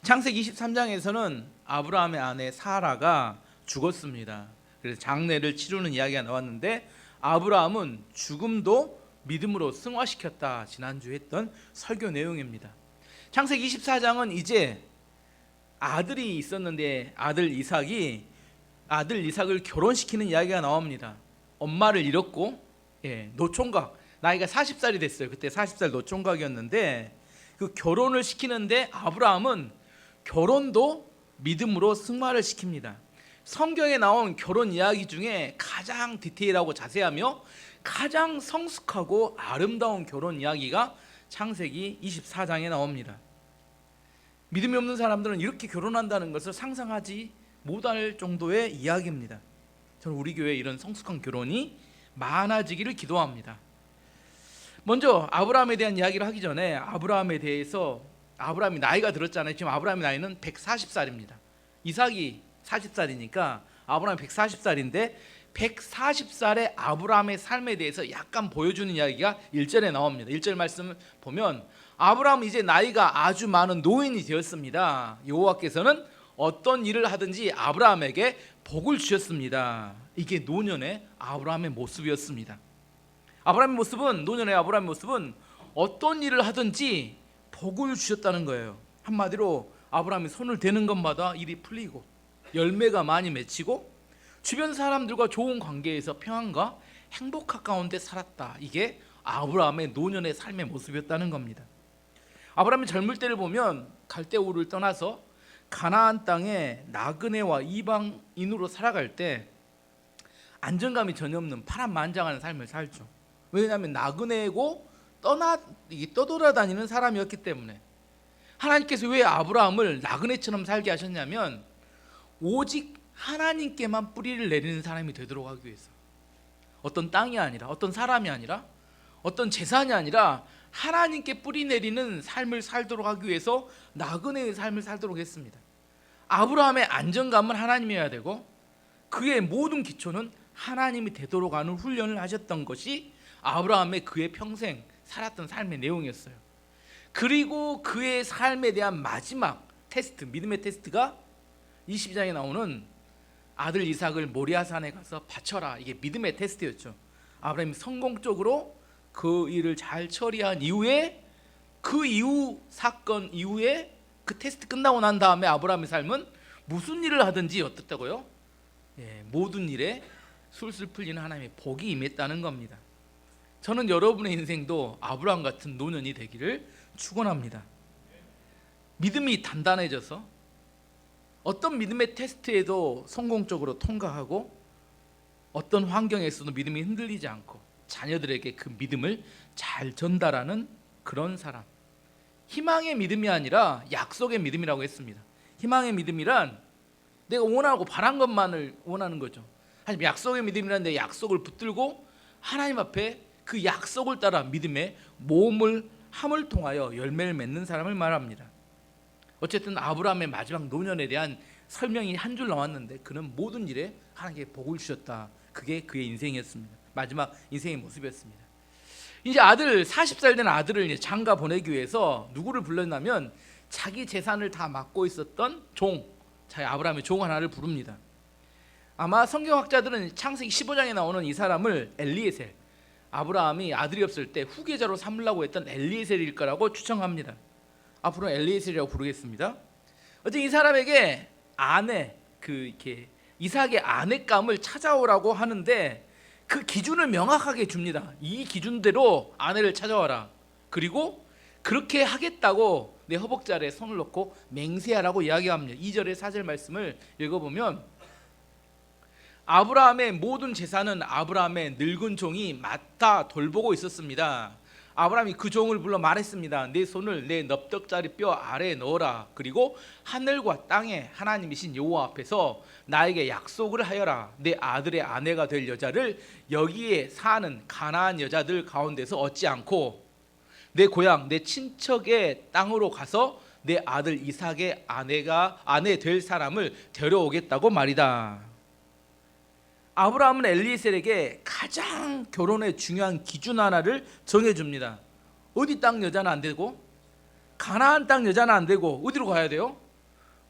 창세기 23장에서는 아브라함의 아내 사라가 죽었습니다. 그래서 장례를 치르는 이야기가 나왔는데 아브라함은 죽음도 믿음으로 승화시켰다. 지난주에 했던 설교 내용입니다. 창세기 24장은 이제 아들이 있었는데 아들 이삭을 결혼시키는 이야기가 나옵니다. 엄마를 잃었고 노총각, 나이가 40살이 됐어요. 그때 40살 노총각이었는데 그 결혼을 시키는데 아브라함은 결혼도 믿음으로 승화를 시킵니다. 성경에 나온 결혼 이야기 중에 가장 디테일하고 자세하며 가장 성숙하고 아름다운 결혼 이야기가 창세기 24장에 나옵니다. 믿음이 없는 사람들은 이렇게 결혼한다는 것을 상상하지 못할 정도의 이야기입니다. 저는 우리 교회에 이런 성숙한 결혼이 많아지기를 기도합니다. 먼저 아브라함에 대한 이야기를 하기 전에 아브라함에 대해서, 아브라함이 나이가 들었잖아요. 지금 아브라함의 나이는 140살입니다. 이삭이 40살이니까 아브라함이 140살인데 140살의 아브라함의 삶에 대해서 약간 보여주는 이야기가 1절에 나옵니다. 1절 말씀을 보면 아브라함은 이제 나이가 아주 많은 노인이 되었습니다. 여호와께서는 어떤 일을 하든지 아브라함에게 복을 주셨습니다. 이게 노년의 아브라함의 모습이었습니다. 노년의 아브라함의 모습은 어떤 일을 하든지 복을 주셨다는 거예요. 한마디로 아브라함이 손을 대는 것마다 일이 풀리고 열매가 많이 맺히고 주변 사람들과 좋은 관계에서 평안과 행복 가운데 살았다. 이게 아브라함의 노년의 삶의 모습이었다는 겁니다. 아브라함이 젊을 때를 보면 갈대우를 떠나서 가나안 땅에 나그네와 이방인으로 살아갈 때 안정감이 전혀 없는 파란만장한 삶을 살죠. 왜냐하면 나그네고 떠돌아다니는 사람이었기 때문에. 하나님께서 왜 아브라함을 나그네처럼 살게 하셨냐면 오직 하나님께만 뿌리를 내리는 사람이 되도록 하기 위해서. 어떤 땅이 아니라, 어떤 사람이 아니라, 어떤 재산이 아니라 하나님께 뿌리 내리는 삶을 살도록 하기 위해서 나그네의 삶을 살도록 했습니다. 아브라함의 안정감은 하나님이어야 되고 그의 모든 기초는 하나님이 되도록 하는 훈련을 하셨던 것이 아브라함의 그의 평생 살았던 삶의 내용이었어요. 그리고 그의 삶에 대한 마지막 테스트, 믿음의 테스트가 22장에 나오는 아들 이삭을 모리아산에 가서 바쳐라. 이게 믿음의 테스트였죠. 아브라함이 성공적으로 그 일을 잘 처리한 이후에 그 이후 사건 이후에 그 테스트 끝나고 난 다음에 아브라함의 삶은 무슨 일을 하든지 어떻다고요? 모든 일에 술술 풀리는 하나님의 복이 임했다는 겁니다. 저는 여러분의 인생도 아브라함 같은 노년이 되기를 축원합니다. 믿음이 단단해져서 어떤 믿음의 테스트에도 성공적으로 통과하고 어떤 환경에서도 믿음이 흔들리지 않고 자녀들에게 그 믿음을 잘 전달하는 그런 사람. 희망의 믿음이 아니라 약속의 믿음이라고 했습니다. 희망의 믿음이란 내가 원하고 바란 것만을 원하는 거죠. 하지만 약속의 믿음이란 내 약속을 붙들고 하나님 앞에 그 약속을 따라 믿음의 모험을 함을 통하여 열매를 맺는 사람을 말합니다. 어쨌든 아브라함의 마지막 노년에 대한 설명이 한 줄 나왔는데 그는 모든 일에 하나님께 복을 주셨다. 그게 그의 인생이었습니다. 마지막 인생의 모습이었습니다. 이제 40살 된 아들을 이제 장가 보내기 위해서 누구를 불렀냐면 자기 재산을 다 맡고 있었던 아브라함의 종 하나를 부릅니다. 아마 성경학자들은 창세기 15장에 나오는 이 사람을 엘리에셀, 아브라함이 아들이 없을 때 후계자로 삼으려고 했던 엘리에셀일 거라고 추정합니다. 앞으로 엘리에셀이라고 부르겠습니다. 어쨌든 이 사람에게 이삭의 아내감을 찾아오라고 하는데 그 기준을 명확하게 줍니다. 이 기준대로 아내를 찾아와라. 그리고 그렇게 하겠다고 내 허벅지 아래에 손을 놓고 맹세하라고 이야기합니다. 2절의 4절 말씀을 읽어보면 아브라함의 모든 재산은 아브라함의 늙은 종이 맡아 돌보고 있었습니다. 아브라함이 그 종을 불러 말했습니다. 내 손을 내 넙떡짜리 뼈 아래에 넣어라. 그리고 하늘과 땅의 하나님이신 여호와 앞에서 나에게 약속을 하여라. 내 아들의 아내가 될 여자를 여기에 사는 가나안 여자들 가운데서 얻지 않고 내 고향 내 친척의 땅으로 가서 내 아들 이삭의 아내 될 사람을 데려오겠다고 말이다. 아브라함은 엘리에셀에게 가장 결혼의 중요한 기준 하나를 정해줍니다. 어디 땅 여자는 안 되고 가나안 땅 여자는 안 되고 어디로 가야 돼요?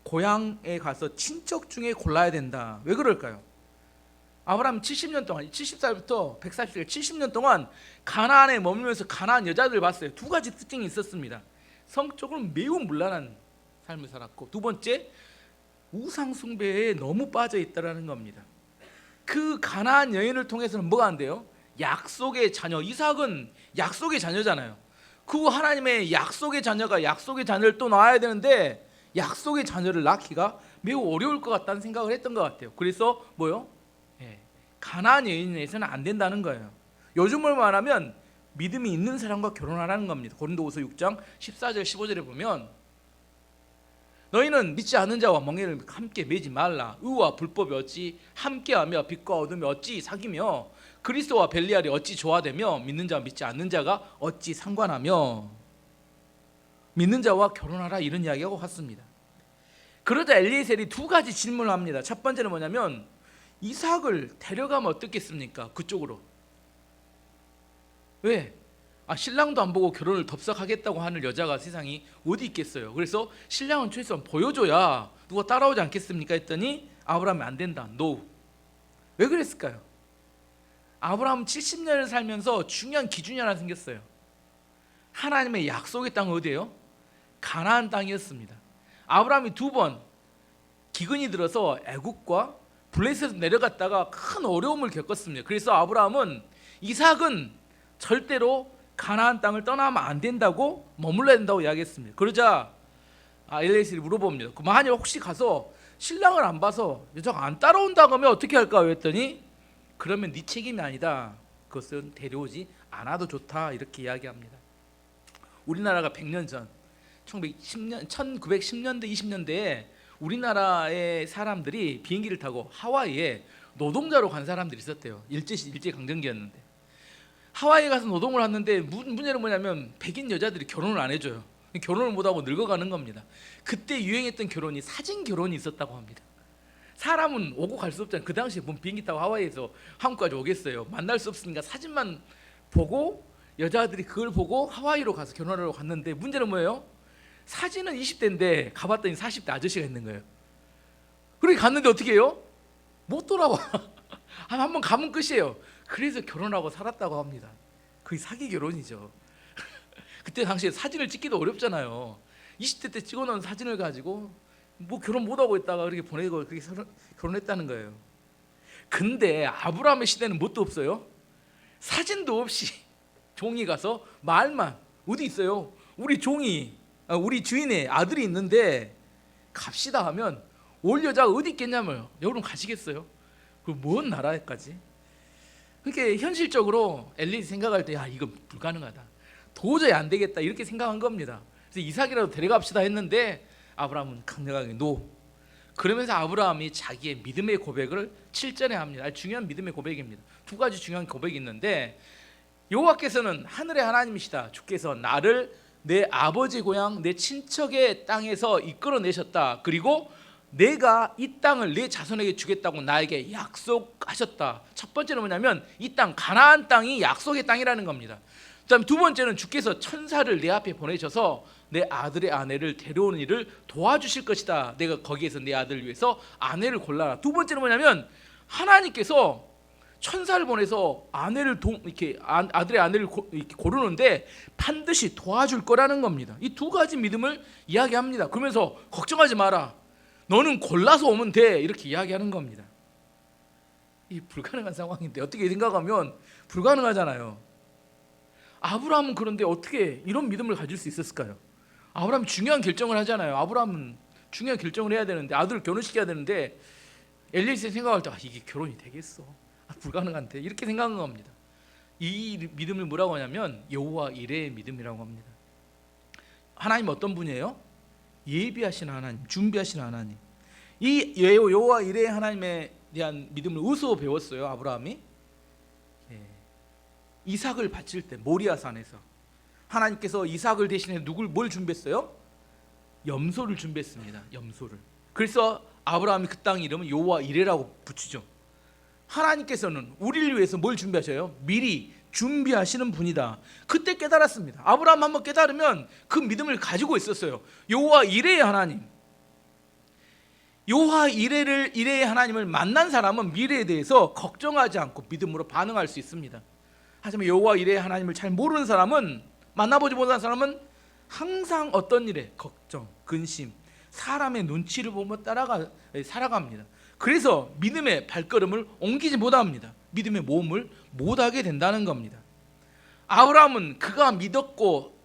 고향에 가서 친척 중에 골라야 된다. 왜 그럴까요? 아브라함 70년 동안 70살부터 140살 70년 동안 가나안에 머물면서 가나안 여자들을 봤어요. 두 가지 특징이 있었습니다. 성적으로 매우 문란한 삶을 살았고, 두 번째, 우상 숭배에 너무 빠져 있다라는 겁니다. 그 가나안 여인을 통해서는 뭐가 안 돼요? 약속의 자녀, 이삭은 약속의 자녀잖아요. 그 하나님의 약속의 자녀가 약속의 자녀를 또 낳아야 되는데 약속의 자녀를 낳기가 매우 어려울 것 같다는 생각을 했던 것 같아요. 그래서 뭐요? 가나안 여인에서는 안 된다는 거예요. 요즘으로 말하면 믿음이 있는 사람과 결혼하라는 겁니다. 고린도후서 6장 14절 15절에 보면 너희는 믿지 않는 자와 멍에를 함께 매지 말라. 의와 불법이 어찌 함께하며 빛과 어둠이 어찌 사귀며 그리스도와 벨리알이 어찌 조화되며 믿는 자와 믿지 않는 자가 어찌 상관하며. 믿는 자와 결혼하라, 이런 이야기하고 갔습니다. 그러자 엘리에셀이 두 가지 질문을 합니다. 첫 번째는 뭐냐면 이삭을 데려가면 어떻겠습니까? 그쪽으로. 왜? 신랑도 안 보고 결혼을 덥석하겠다고 하는 여자가 세상이 어디 있겠어요. 그래서 신랑은 최소한 보여줘야 누가 따라오지 않겠습니까? 했더니 아브라함이 안 된다. NO. 왜 그랬을까요? 아브라함 70년을 살면서 중요한 기준이 하나 생겼어요. 하나님의 약속의 땅은 어디예요? 가나안 땅이었습니다. 아브라함이 두 번 기근이 들어서 애국과 블레셋에서 내려갔다가 큰 어려움을 겪었습니다. 그래서 아브라함은 이삭은 절대로 가나안 땅을 떠나면 안 된다고 머물러야 된다고 이야기했습니다. 그러자 엘리에셀이 물어봅니다. 그 만약 혹시 가서 신랑을 안 봐서 여자가 안 따라온다고 하면 어떻게 할까 했더니 그러면 네 책임이 아니다. 그것은 데려오지 않아도 좋다. 이렇게 이야기합니다. 우리나라가 100년 전 1910년대 20년대에 우리나라의 사람들이 비행기를 타고 하와이에 노동자로 간 사람들이 있었대요. 일제강점기였는데 하와이에 가서 노동을 하는데 문제는 뭐냐면 백인 여자들이 결혼을 안 해줘요. 결혼을 못하고 늙어가는 겁니다. 그때 유행했던 결혼이 사진 결혼이 있었다고 합니다. 사람은 오고 갈 수 없잖아요. 그 당시에 비행기 타고 하와이에서 한국까지 오겠어요. 만날 수 없으니까 사진만 보고 여자들이 그걸 보고 하와이로 가서 결혼하러 갔는데 문제는 뭐예요? 사진은 20대인데 가봤더니 40대 아저씨가 있는 거예요. 그렇게 갔는데 어떻게 해요? 못 돌아와. 한번 가면 끝이에요. 그래서 결혼하고 살았다고 합니다. 그게 사기 결혼이죠. 그때 당시에 사진을 찍기도 어렵잖아요. 20대 때 찍어놓은 사진을 가지고 뭐 결혼 못하고 있다가 그렇게 보내고 그렇게 결혼했다는 거예요. 근데 아브라함의 시대는 뭣도 없어요. 사진도 없이 종이 가서 말만, 어디 있어요? 우리 종이, 우리 주인의 아들이 있는데 갑시다 하면 올 여자가 어디 있겠냐면 여러분 가시겠어요? 그 먼 나라에까지. 그러니까 현실적으로 엘리 생각할 때 이거 불가능하다, 도저히 안 되겠다 이렇게 생각한 겁니다. 그래서 이삭이라도 데려갑시다 했는데 아브라함은 강력하게 노. 그러면서 아브라함이 자기의 믿음의 고백을 7절에 합니다. 아주 중요한 믿음의 고백입니다. 두 가지 중요한 고백이 있는데 여호와께서는 하늘의 하나님이시다. 주께서 나를 내 아버지 고향 내 친척의 땅에서 이끌어내셨다. 그리고 내가 이 땅을 내 자손에게 주겠다고 나에게 약속하셨다. 첫 번째는 뭐냐면 이 땅 가나안 땅이 약속의 땅이라는 겁니다. 그다음 두 번째는 주께서 천사를 내 앞에 보내셔서 내 아들의 아내를 데려오는 일을 도와주실 것이다. 내가 거기에서 내 아들을 위해서 아내를 골라라. 두 번째는 뭐냐면 하나님께서 천사를 보내서 아들의 아내를 이렇게 고르는데 반드시 도와줄 거라는 겁니다. 이 두 가지 믿음을 이야기합니다. 그러면서 걱정하지 마라, 너는 골라서 오면 돼, 이렇게 이야기하는 겁니다. 이 불가능한 상황인데 어떻게 생각하면 불가능하잖아요. 아브라함은 그런데 어떻게 이런 믿음을 가질 수 있었을까요? 아브라함이 중요한 결정을 하잖아요. 아브라함은 중요한 결정을 해야 되는데 아들을 결혼시켜야 되는데 엘리에셀이 생각할 때 이게 결혼이 되겠어? 불가능한데 이렇게 생각한 겁니다. 이 믿음을 뭐라고 하냐면 여호와 이레의 믿음이라고 합니다. 하나님 어떤 분이에요? 예비하신 하나님, 준비하신 하나님. 이 여호와 이레의 하나님에 대한 믿음을 어디서 배웠어요? 아브라함이 이삭을 바칠 때 모리아산에서 하나님께서 이삭을 대신해 뭘 준비했어요? 염소를 준비했습니다. 염소를. 그래서 아브라함이 그 땅 이름은 여호와 이레라고 붙이죠. 하나님께서는 우리를 위해서 뭘 준비하셔요? 미리 준비하시는 분이다. 그때 깨달았습니다. 아브라함 한번 깨달으면 그 믿음을 가지고 있었어요. 여호와 이레의 하나님, 여호와 이레의 하나님을 만난 사람은 미래에 대해서 걱정하지 않고 믿음으로 반응할 수 있습니다. 하지만 여호와 이레의 하나님을 잘 모르는 사람은, 만나보지 못한 사람은 항상 어떤 일에 걱정, 근심, 사람의 눈치를 보며 살아갑니다. 그래서 믿음의 발걸음을 옮기지 못합니다. 믿음의 모험을 못하게 된다는 겁니다. 아브라함은 그가 믿었고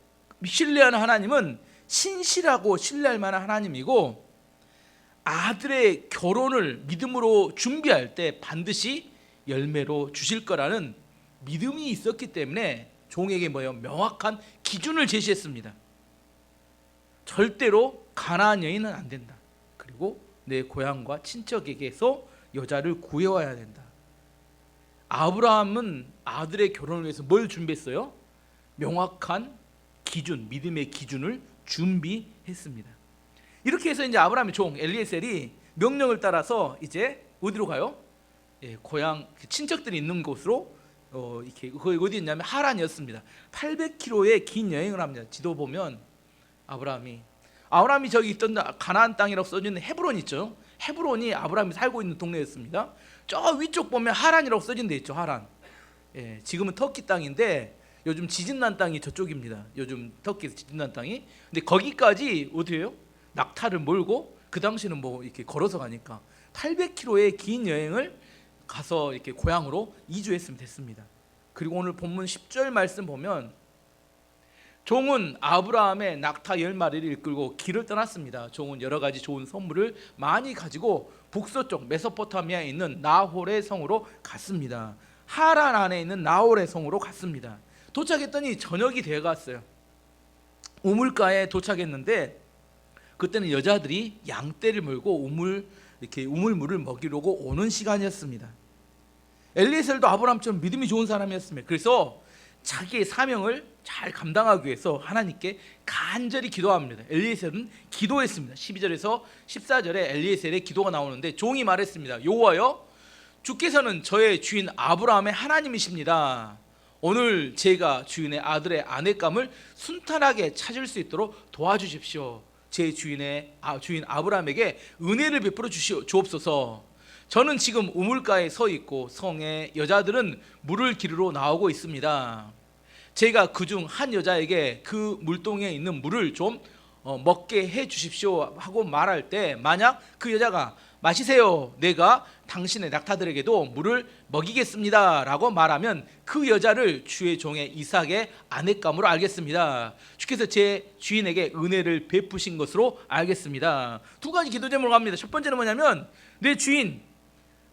신뢰하는 하나님은 신실하고 신뢰할 만한 하나님이고, 아들의 결혼을 믿음으로 준비할 때 반드시 열매로 주실 거라는 믿음이 있었기 때문에 종에게 명확한 기준을 제시했습니다. 절대로 가나안 여인은 안 된다. 그리고 내 고향과 친척에게서 여자를 구해와야 된다. 아브라함은 아들의 결혼을 위해서 뭘 준비했어요? 명확한 기준, 믿음의 기준을 준비했습니다. 이렇게 해서 이제 아브라함의 종 엘리에셀이 명령을 따라서 이제 어디로 가요? 고향 친척들이 있는 곳으로 이렇게 거기 어디였냐면 하란이었습니다. 800km의 긴 여행을 합니다. 지도 보면 아브라함이 저기 있던 가나안 땅이라고 써져 있는 헤브론 있죠. 헤브론이 아브라함이 살고 있는 동네였습니다. 저 위쪽 보면 하란이라고 써진 데 있죠. 하란. 지금은 터키 땅인데 요즘 지진난 땅이 저쪽입니다. 요즘 터키에서 지진난 땅이. 근데 거기까지 어디예요? 낙타를 몰고, 그 당시는 이렇게 걸어서 가니까 800km의 긴 여행을 가서 이렇게 고향으로 이주했으면 됐습니다. 그리고 오늘 본문 10절 말씀 보면 종은 아브라함의 낙타 10마리를 이끌고 길을 떠났습니다. 종은 여러 가지 좋은 선물을 많이 가지고 북서쪽 메소포타미아에 있는 나홀의 성으로 갔습니다. 하란 안에 있는 나홀의 성으로 갔습니다. 도착했더니 저녁이 되어갔어요. 우물가에 도착했는데 그때는 여자들이 양떼를 몰고 우물물을 먹이려고 오는 시간이었습니다. 엘리에셀도 아브라함처럼 믿음이 좋은 사람이었습니다. 그래서 자기의 사명을 잘 감당하기 위해서 하나님께 간절히 기도합니다. 엘리에셀은 기도했습니다. 12절에서 14절에 엘리에셀의 기도가 나오는데 종이 말했습니다. 여호와여, 주께서는 저의 주인 아브라함의 하나님이십니다. 오늘 제가 주인의 아들의 아내감을 순탄하게 찾을 수 있도록 도와주십시오. 제 주인 아브라함에게 은혜를 베풀어 주옵소서. 저는 지금 우물가에 서 있고 성에 여자들은 물을 기르러 나오고 있습니다. 제가 그중 한 여자에게 그 물동에 있는 물을 좀 먹게 해 주십시오 하고 말할 때, 만약 그 여자가 마시세요, 내가 당신의 낙타들에게도 물을 먹이겠습니다 라고 말하면 그 여자를 주의 종의 이삭의 아내감으로 알겠습니다. 주께서 제 주인에게 은혜를 베푸신 것으로 알겠습니다. 두 가지 기도 제목을 합니다. 첫 번째는 뭐냐면, 내 주인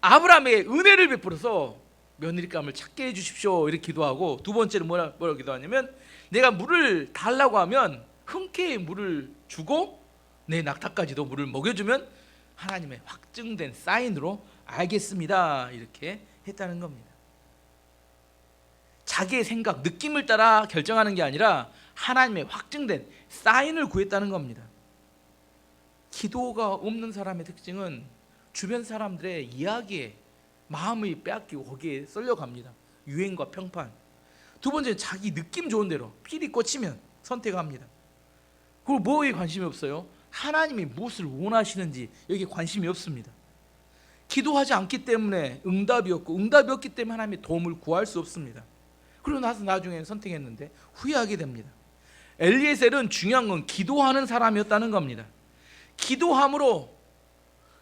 아브라함에게 은혜를 베풀어서 며느리감을 찾게 해주십시오 이렇게 기도하고, 두 번째는 뭐라고 기도하냐면, 내가 물을 달라고 하면 흔쾌히 물을 주고 내 낙타까지도 물을 먹여주면 하나님의 확증된 사인으로 알겠습니다 이렇게 했다는 겁니다. 자기의 생각, 느낌을 따라 결정하는 게 아니라 하나님의 확증된 사인을 구했다는 겁니다. 기도가 없는 사람의 특징은 주변 사람들의 이야기에 마음을 빼앗기고 거기에 쏠려갑니다. 유행과 평판. 두 번째는 자기 느낌 좋은 대로 필이 꽂히면 선택합니다. 그리고 뭐에 관심이 없어요? 하나님이 무엇을 원하시는지 여기에 관심이 없습니다. 기도하지 않기 때문에 응답이 없기 때문에 하나님의 도움을 구할 수 없습니다. 그리고 나중에 선택했는데 후회하게 됩니다. 엘리에셀은 중요한 건 기도하는 사람이었다는 겁니다. 기도함으로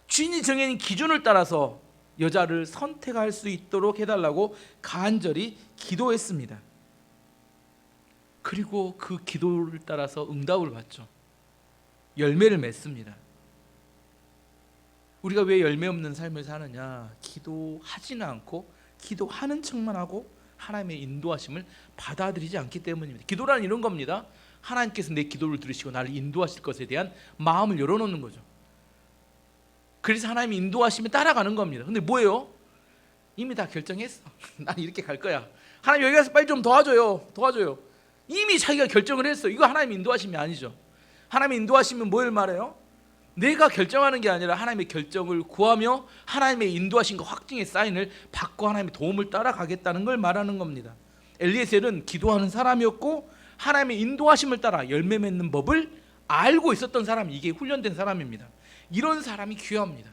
주인이 정해진 기준을 따라서 여자를 선택할 수 있도록 해달라고 간절히 기도했습니다. 그리고 그 기도를 따라서 응답을 받죠. 열매를 맺습니다. 우리가 왜 열매 없는 삶을 사느냐? 기도하지는 않고 기도하는 척만 하고 하나님의 인도하심을 받아들이지 않기 때문입니다. 기도란 이런 겁니다. 하나님께서 내 기도를 들으시고 나를 인도하실 것에 대한 마음을 열어놓는 거죠. 그래서 하나님이 인도하시면 따라가는 겁니다. 근데 뭐예요? 이미 다 결정했어. 난 이렇게 갈 거야. 하나님 여기 가서 빨리 좀 도와줘요. 이미 자기가 결정을 했어. 이거 하나님 인도하심이 아니죠. 하나님 인도하시면 뭘 말해요? 내가 결정하는 게 아니라 하나님의 결정을 구하며 하나님의 인도하신 것 확증의 사인을 받고 하나님의 도움을 따라가겠다는 걸 말하는 겁니다. 엘리에셀은 기도하는 사람이었고 하나님의 인도하심을 따라 열매 맺는 법을 알고 있었던 사람이 이게 훈련된 사람입니다. 이런 사람이 귀합니다.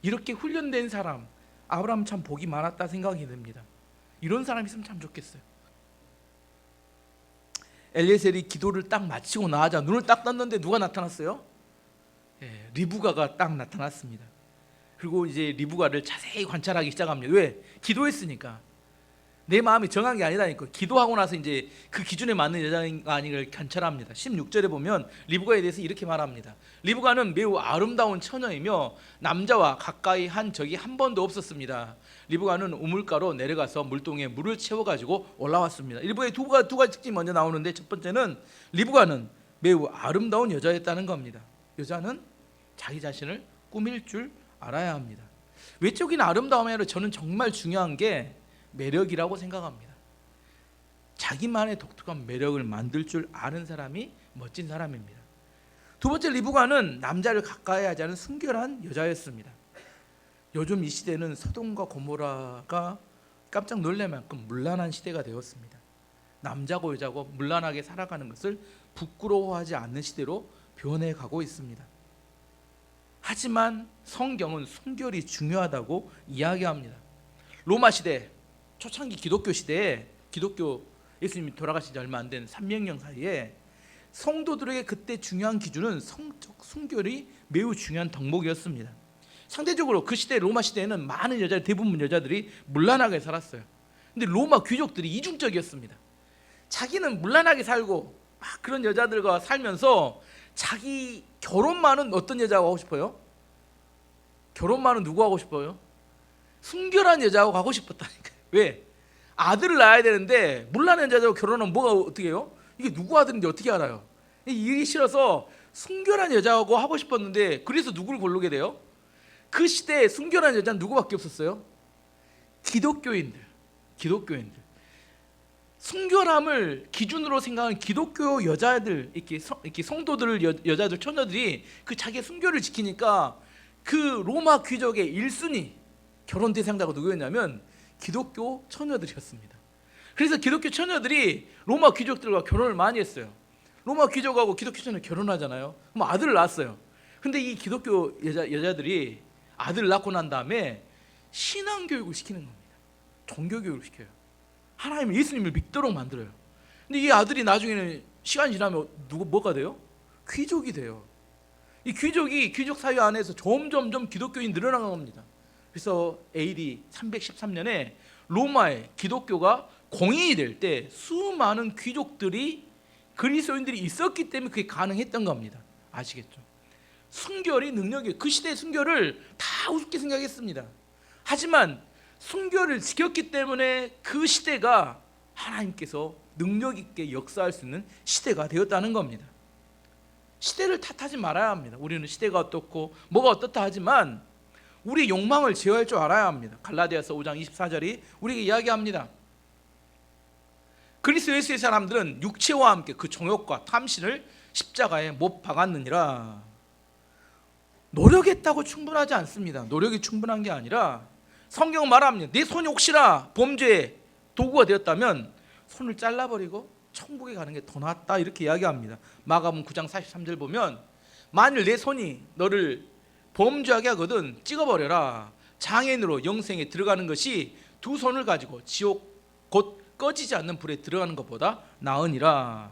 이렇게 훈련된 사람, 아브라함 참 복이 많았다 생각이 듭니다. 이런 사람이 있으면 참 좋겠어요. 엘리에셀이 기도를 딱 마치고 나자 눈을 딱 떴는데 누가 나타났어요? 리브가가 딱 나타났습니다. 그리고 이제 리브가를 자세히 관찰하기 시작합니다. 왜? 기도했으니까. 내 마음이 정한 게 아니라니까. 기도하고 나서 이제 그 기준에 맞는 여자가 아니를 관찰합니다. 16절에 보면 리브가에 대해서 이렇게 말합니다. 리브가는 매우 아름다운 처녀이며 남자와 가까이 한 적이 한 번도 없었습니다. 리브가는 우물가로 내려가서 물동에 물을 채워가지고 올라왔습니다. 리브가의 두 가지 특징이 먼저 나오는데, 첫 번째는 리브가는 매우 아름다운 여자였다는 겁니다. 여자는 자기 자신을 꾸밀 줄 알아야 합니다. 외적인 아름다움이 아니라 저는 정말 중요한 게 매력이라고 생각합니다. 자기만의 독특한 매력을 만들 줄 아는 사람이 멋진 사람입니다. 두 번째, 리브가는 남자를 가까이 하지 않은 순결한 여자였습니다. 요즘 이 시대는 소돔과 고모라가 깜짝 놀랄 만큼 문란한 시대가 되었습니다. 남자고 여자고 문란하게 살아가는 것을 부끄러워하지 않는 시대로 변해가고 있습니다. 하지만 성경은 순결이 중요하다고 이야기합니다. 로마 시대, 초창기 기독교 시대에, 기독교 예수님이 돌아가신 지 얼마 안 된 300년 사이에 성도들에게 그때 중요한 기준은 성적 순결이 매우 중요한 덕목이었습니다. 상대적으로 그 시대, 로마 시대에는 많은 여자, 대부분 여자들이 문란하게 살았어요. 근데 로마 귀족들이 이중적이었습니다. 자기는 문란하게 살고 막 그런 여자들과 살면서 자기 결혼만은 어떤 여자하고 하고 싶어요? 결혼만은 누구 하고 싶어요? 순결한 여자하고 가고 싶었다니까요. 왜? 아들을 낳아야 되는데 문란한 여자하고 결혼하면 뭐가 어떻게 해요? 이게 누구 아들인지 어떻게 알아요? 이게 싫어서 순결한 여자하고 하고 싶었는데, 그래서 누구를 고르게 돼요? 그 시대에 순결한 여자는 누구밖에 없었어요? 기독교인들. 순결함을 기준으로 생각하는 기독교 여자들, 이렇게 성도들, 여자들, 처녀들이 그 자기의 순결을 지키니까 그 로마 귀족의 1순위 결혼 대상자가 누구였냐면 기독교 처녀들이었습니다. 그래서 기독교 처녀들이 로마 귀족들과 결혼을 많이 했어요. 로마 귀족하고 기독교 처녀 결혼하잖아요. 그럼 아들을 낳았어요. 근데 이 기독교 여자들이 아들을 낳고 난 다음에 신앙교육을 시키는 겁니다. 종교교육을 시켜요. 하나님을, 예수님을 믿도록 만들어요. 근데 이 아들이 나중에는 시간이 지나면 뭐가 돼요? 귀족이 돼요. 이 귀족 사회 안에서 점점 기독교인이 늘어나는 겁니다. 그래서 AD 313년에 로마에 기독교가 공인이 될 때 수많은 귀족들이, 그리스도인들이 있었기 때문에 그게 가능했던 겁니다. 아시겠죠? 순결이 능력이에요. 그 시대의 순결을 다 우습게 생각했습니다. 하지만 순결을 지켰기 때문에 그 시대가 하나님께서 능력 있게 역사할 수 있는 시대가 되었다는 겁니다. 시대를 탓하지 말아야 합니다. 우리는 시대가 어떻고 뭐가 어떻다 하지만 우리의 욕망을 제어할 줄 알아야 합니다. 갈라디아서 5장 24절이 우리에게 이야기합니다. 그리스도 예수의 사람들은 육체와 함께 그 정욕과 탐심을 십자가에 못 박았느니라. 노력했다고 충분하지 않습니다. 노력이 충분한 게 아니라 성경은 말합니다. 내 손이 혹시나 범죄의 도구가 되었다면 손을 잘라버리고 천국에 가는 게 더 낫다, 이렇게 이야기합니다. 마가복음 9장 43절 보면 만일 내 손이 너를 범죄하게 하거든 찍어버려라. 장애인으로 영생에 들어가는 것이 두 손을 가지고 지옥 곧 꺼지지 않는 불에 들어가는 것보다 나으니라.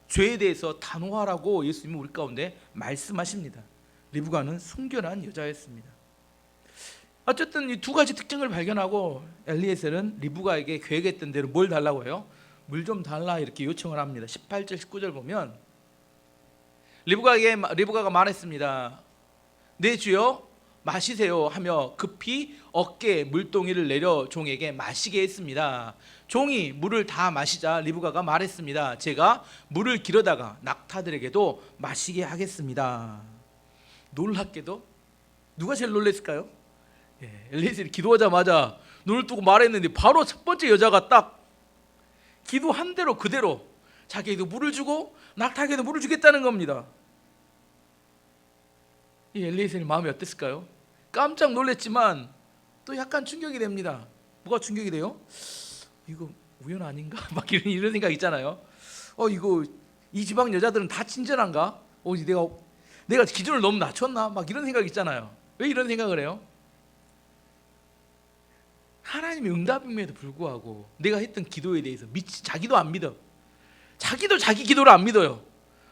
죄에 대해서 단호하라고 예수님은 우리 가운데 말씀하십니다. 리브가는 순결한 여자였습니다. 어쨌든 이 두 가지 특징을 발견하고 엘리에셀은 리브가에게 계획했던 대로 뭘 달라고 해요? 물 좀 달라, 이렇게 요청을 합니다. 18절 19절 보면 리브가가 말했습니다. 내 주여 마시세요 하며 급히 어깨에 물동이를 내려 종에게 마시게 했습니다. 종이 물을 다 마시자 리브가가 말했습니다. 제가 물을 기르다가 낙타들에게도 마시게 하겠습니다. 놀랍게도 누가 제일 놀랐을까요? 엘리에셀이 기도하자마자 눈을 뜨고 말했는데 바로 첫 번째 여자가 딱 기도한 대로 그대로 자기에게도 물을 주고 낙타에게도 물을 주겠다는 겁니다. 이 엘리에셀의 마음이 어땠을까요? 깜짝 놀랐지만 또 약간 충격이 됩니다. 뭐가 충격이 돼요? 이거 우연 아닌가? 막 이런 생각 있잖아요. 이거 이 지방 여자들은 다 친절한가? 내가 기준을 너무 낮췄나? 막 이런 생각 있잖아요. 왜 이런 생각을 해요? 하나님의 응답임에도 불구하고 내가 했던 기도에 대해서 자기도 안 믿어. 자기도 자기 기도를 안 믿어요.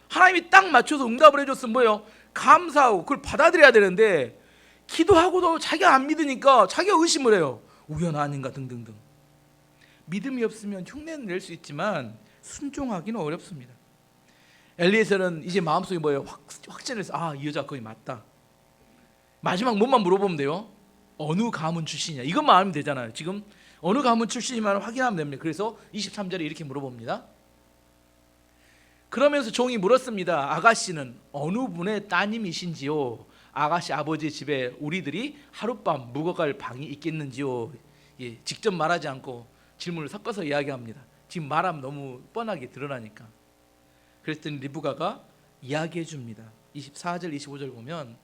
하나님이 딱 맞춰서 응답을 해줬으면 뭐예요? 감사하고 그걸 받아들여야 되는데 기도하고도 자기가 안 믿으니까 자기가 의심을 해요. 우연 아닌가 등등등. 믿음이 없으면 흉내는 낼 수 있지만 순종하기는 어렵습니다. 엘리에셀은 이제 마음속에 뭐예요? 확신을 해서 이 여자 거의 맞다. 마지막 뭐만 물어보면 돼요? 어느 가문 출신이냐? 이것만 알면 되잖아요. 지금 어느 가문 출신이만 확인하면 됩니다. 그래서 23절에 이렇게 물어봅니다. 그러면서 종이 물었습니다. 아가씨는 어느 분의 따님이신지요? 아가씨 아버지 집에 우리들이 하룻밤 묵어갈 방이 있겠는지요? 직접 말하지 않고 질문을 섞어서 이야기합니다. 지금 말하면 너무 뻔하게 드러나니까. 그랬더니 리브가가 이야기해 줍니다. 24절 25절 보면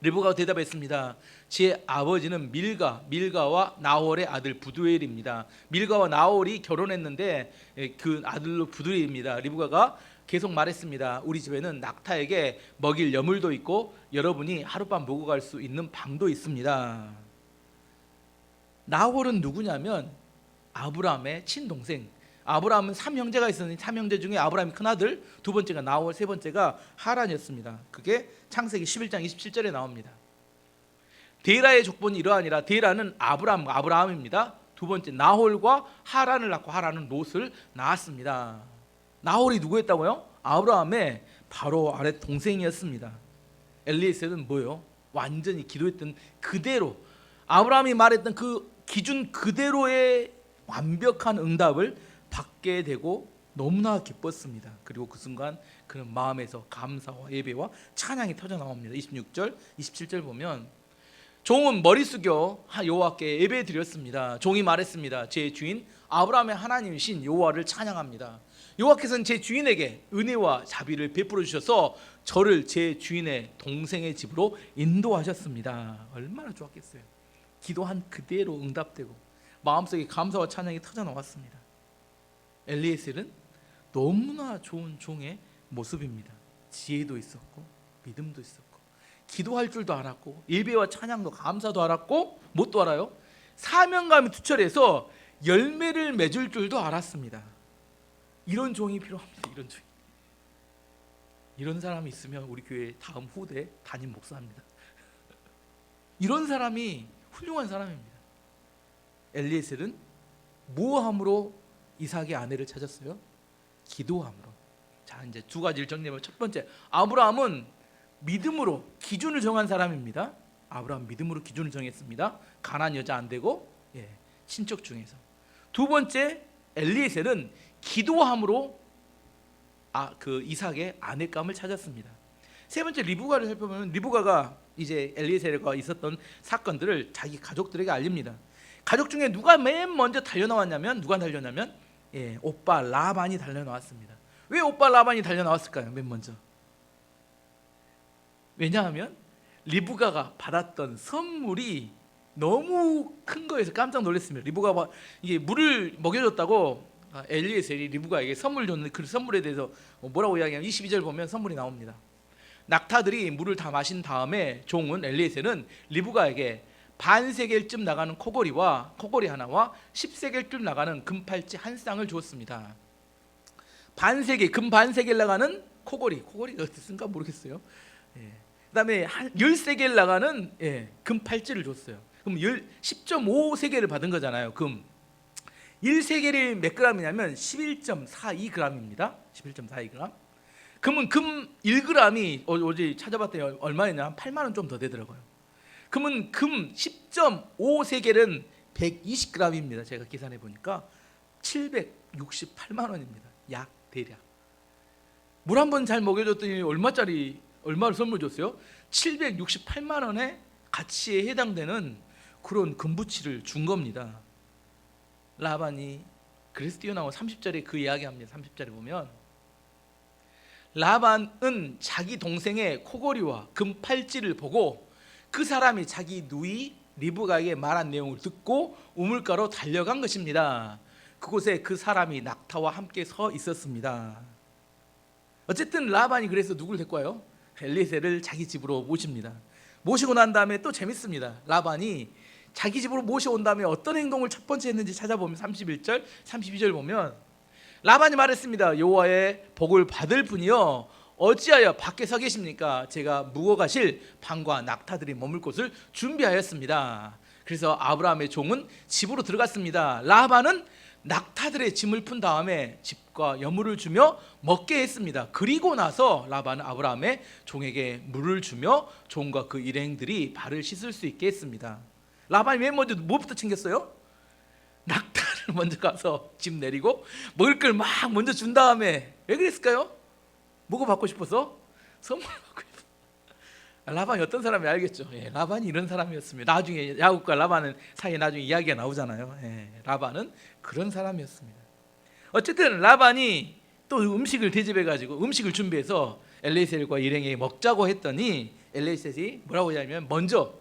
리브가가 대답했습니다. 제 아버지는 밀가와 나홀의 아들 부두엘입니다. 밀가와 나홀이 결혼했는데 그 아들로 부두엘입니다. 리브가가 계속 말했습니다. 우리 집에는 낙타에게 먹일 여물도 있고 여러분이 하룻밤 묵어 갈 수 있는 방도 있습니다. 나홀은 누구냐면 아브라함의 친동생. 아브라함은 3형제가 있었는데 3형제 중에 아브라함이 큰아들, 두 번째가 나홀, 세 번째가 하란이었습니다. 그게 창세기 11장 27절에 나옵니다. 데라의 족본이 이러하니라. 데라는 아브라함입니다. 두 번째 나홀과 하란을 낳고 하란은 롯을 낳았습니다. 나홀이 누구였다고요? 아브라함의 바로 아래 동생이었습니다. 엘리에셀은 뭐예요? 완전히 기도했던 그대로 아브라함이 말했던 그 기준 그대로의 완벽한 응답을 받게 되고 너무나 기뻤습니다. 그리고 그 순간 그는 마음에서 감사와 예배와 찬양이 터져 나옵니다. 26절, 27절 보면 종은 머리 숙여 여호와께 예배 드렸습니다. 종이 말했습니다. 제 주인 아브라함의 하나님이신 여호와를 찬양합니다. 여호와께서는 제 주인에게 은혜와 자비를 베풀어 주셔서 저를 제 주인의 동생의 집으로 인도하셨습니다. 얼마나 좋았겠어요. 기도한 그대로 응답되고 마음속에 감사와 찬양이 터져 나왔습니다. 엘리에셀은 너무나 좋은 종의 모습입니다. 지혜도 있었고 믿음도 있었고 기도할 줄도 알았고 예배와 찬양도 감사도 알았고 뭣도 알아요? 사명감이 투철해서 열매를 맺을 줄도 알았습니다. 이런 종이 필요합니다. 이런 사람이 있으면 우리 교회 다음 후대 담임 목사입니다. 이런 사람이 훌륭한 사람입니다. 엘리에셀은 무함으로 이삭의 아내를 찾았어요? 기도함으로. 자, 이제 두 가지를 정리하면 첫 번째, 아브라함은 믿음으로 기준을 정한 사람입니다. 아브라함 믿음으로 기준을 정했습니다. 가난 여자 안 되고 친척 중에서. 두 번째, 엘리에셀은 기도함으로 그 이삭의 아내감을 찾았습니다. 세 번째, 리브가를 살펴보면 리브가가 이제 엘리에셀과 있었던 사건들을 자기 가족들에게 알립니다. 가족 중에 누가 맨 먼저 달려나왔냐면 오빠 라반이 달려나왔습니다. 왜 오빠 라반이 달려나왔을까요? 맨 먼저. 왜냐하면 리브가가 받았던 선물이 너무 큰 거에서 깜짝 놀랐습니다. 리브가가 이게 물을 먹여줬다고 엘리에셀이 리브가에게 선물 줬는데 그 선물에 대해서 뭐라고 이야기하면 22절 보면 선물이 나옵니다. 낙타들이 물을 다 마신 다음에 종은 엘리에셀은 리브가에게 반세겔쯤 나가는 코골이 하나와 10세겔쯤 나가는 금팔찌 한 쌍을 주었습니다. 금 반세겔 나가는 코골이가 어땠을까 모르겠어요. 그다음에 10세겔 나가는 금팔찌를 줬어요. 그럼 10.5세겔을 받은 거잖아요. 금 1세겔이 몇 g이냐면 11.42g입니다. 11.42g. 그러면 금 1g이 어제 찾아봤더니 얼마였냐? 한 8만 원 좀 더 되더라고요. 그러면 금 10.5세겔은 120g입니다. 제가 계산해 보니까 768만 원입니다. 약 대략. 물 한 번 잘 먹여줬더니 얼마를 선물 줬어요? 768만 원의 가치에 해당되는 그런 금부치를 준 겁니다. 라반이 그래서 뛰어나온 30절에 그 이야기합니다. 30절에 보면 라반은 자기 동생의 코골이와 금팔찌를 보고 그 사람이 자기 누이 리브가에게 말한 내용을 듣고 우물가로 달려간 것입니다. 그곳에 그 사람이 낙타와 함께 서 있었습니다. 어쨌든 라반이 그래서 누굴 데리고 와요? 엘리에셀을 자기 집으로 모십니다. 모시고 난 다음에 또 재밌습니다. 라반이 자기 집으로 모셔온 다음에 어떤 행동을 첫 번째 했는지 찾아보면 31절, 32절 보면 라반이 말했습니다. 여호와의 복을 받을 분이여 어찌하여 밖에 서 계십니까? 제가 묵어가실 방과 낙타들이 머물 곳을 준비하였습니다. 그래서 아브라함의 종은 집으로 들어갔습니다. 라반은 낙타들의 짐을 푼 다음에 집과 여물을 주며 먹게 했습니다. 그리고 나서 라반은 아브라함의 종에게 물을 주며 종과 그 일행들이 발을 씻을 수 있게 했습니다. 라반이 맨 먼저 뭐부터 챙겼어요? 낙타를 먼저 가서 집 내리고 먹을 걸 막 먼저 준 다음에 왜 그랬을까요? 뭐가 받고 싶어서? 선물 받고 싶어. 라반이 어떤 사람이 알겠죠? 라반이 이런 사람이었습니다. 나중에 야곱과 라반은 사이에 나중에 이야기가 나오잖아요. 라반은 그런 사람이었습니다. 어쨌든 라반이 또 음식을 대접해가지고 음식을 준비해서 엘리에셀과 일행에게 먹자고 했더니 엘리에셀이 뭐라고 하냐면 먼저